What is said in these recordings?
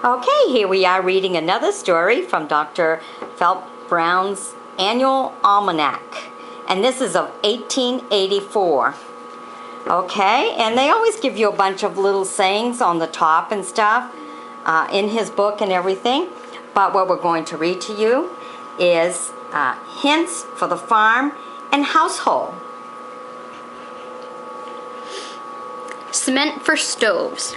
Okay, here we are reading another story from Dr. Phelps Brown's Annual Almanac, and this is of 1884. Okay, and they always give you a bunch of little sayings on the top and stuff in his book and everything, but what we're going to read to you is hints for the farm and household. Cement for stoves.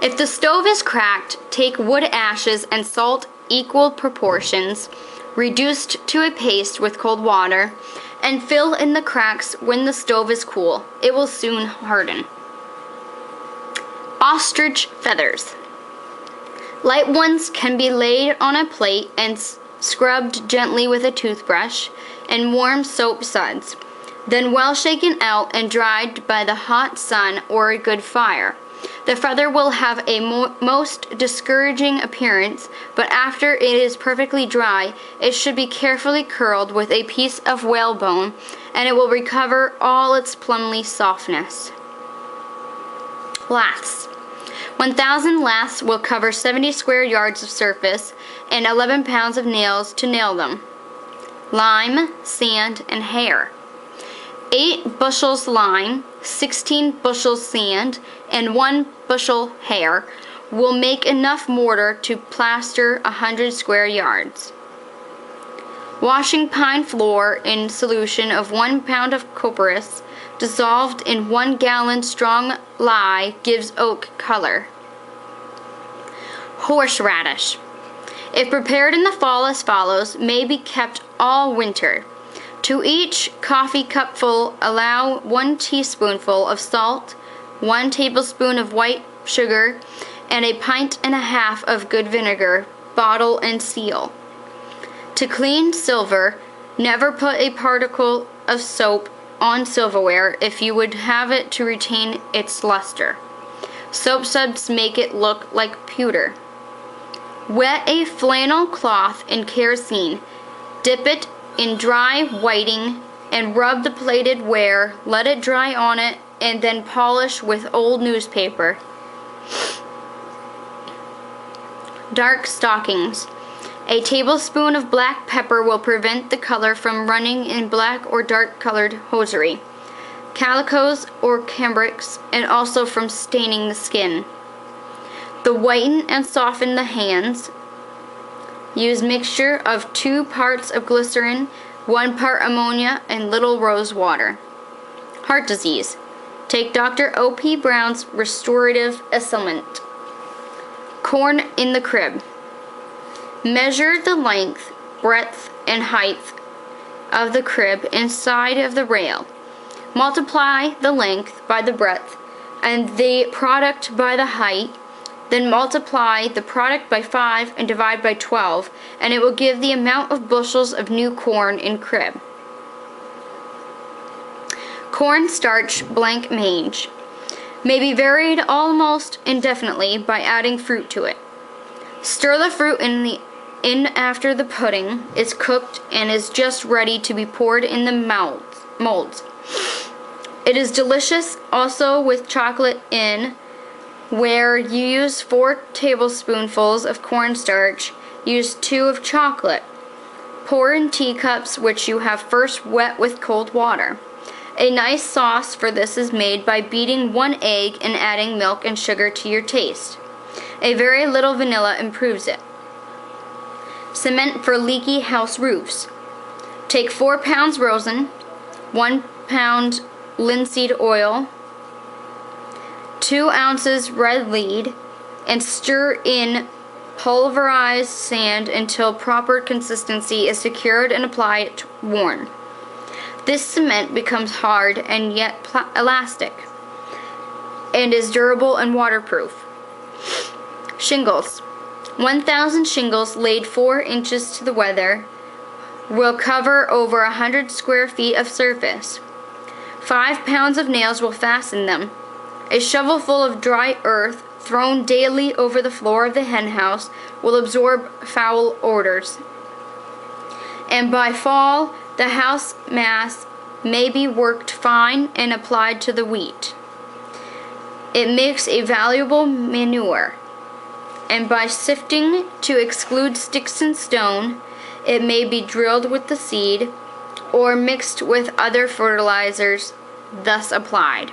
If the stove is cracked, take wood ashes and salt equal proportions, reduced to a paste with cold water, and fill in the cracks when the stove is cool. It will soon harden. Ostrich feathers. Light ones can be laid on a plate and scrubbed gently with a toothbrush and warm soap suds, then well shaken out and dried by the hot sun or a good fire. The feather will have a most discouraging appearance, but after it is perfectly dry, it should be carefully curled with a piece of whalebone, and it will recover all its plumly softness. Laths. 1,000 laths will cover 70 square yards of surface and 11 pounds of nails to nail them. Lime, sand, and hair. 8 bushels lime, 16 bushels sand, and 1 bushel hair will make enough mortar to plaster 100 square yards. Washing pine floor in solution of 1 pound of copperas dissolved in 1 gallon strong lye gives oak color. Horse-radish. If prepared in the fall as follows, may be kept all winter. To each coffee cupful, allow 1 teaspoonful of salt, 1 tablespoon of white sugar, and a pint and a half of good vinegar, bottle and seal. To clean silver, never put a particle of soap on silverware if you would have it to retain its luster. Soap suds make it look like pewter. Wet a flannel cloth in kerosene, dip it in dry whiting, and rub the plaited ware, let it dry on it, and then polish with old newspaper. Dark stockings. A tablespoon of black pepper will prevent the color from running in black or dark colored hosiery, calicos or cambrics, and also from staining the skin. The whiten and soften the hands. Use mixture of 2 parts of glycerin, 1 part ammonia, and little rose water. Heart disease. Take Dr.O.P. Brown's restorative essiment. Corn in the crib. Measure the length, breadth, and height of the crib inside of the rail. Multiply the length by the breadth and the product by the height. Then multiply the product by 5 and divide by 12, and it will give the amount of bushels of new corn in crib. Corn-starch Blanc-mange may be varied almost indefinitely by adding fruit to it. Stir the fruit in after the pudding is cooked and is just ready to be poured in the molds. It is delicious also with chocolate in, where you use 4 tablespoonfuls of cornstarch, use 2 of chocolate. Pour in teacups which you have first wet with cold water. A nice sauce for this is made by beating 1 egg and adding milk and sugar to your taste. A very little vanilla improves it. Cement for leaky house roofs. Take 4 pounds rosin, 1 pound linseed oil, 2 ounces red lead, and stir in pulverized sand until proper consistency is secured and apply it warm. This cement becomes hard and yet elastic and is durable and waterproof. Shingles. 1,000 shingles laid 4 inches to the weather will cover over 100 square feet of surface. 5 pounds of nails will fasten them. A shovelful of dry earth thrown daily over the floor of the henhouse will absorb foul odors. And by fall, the house mass may be worked fine and applied to the wheat. It makes a valuable manure. and by sifting to exclude sticks and stone, it may be drilled with the seed or mixed with other fertilizers thus applied.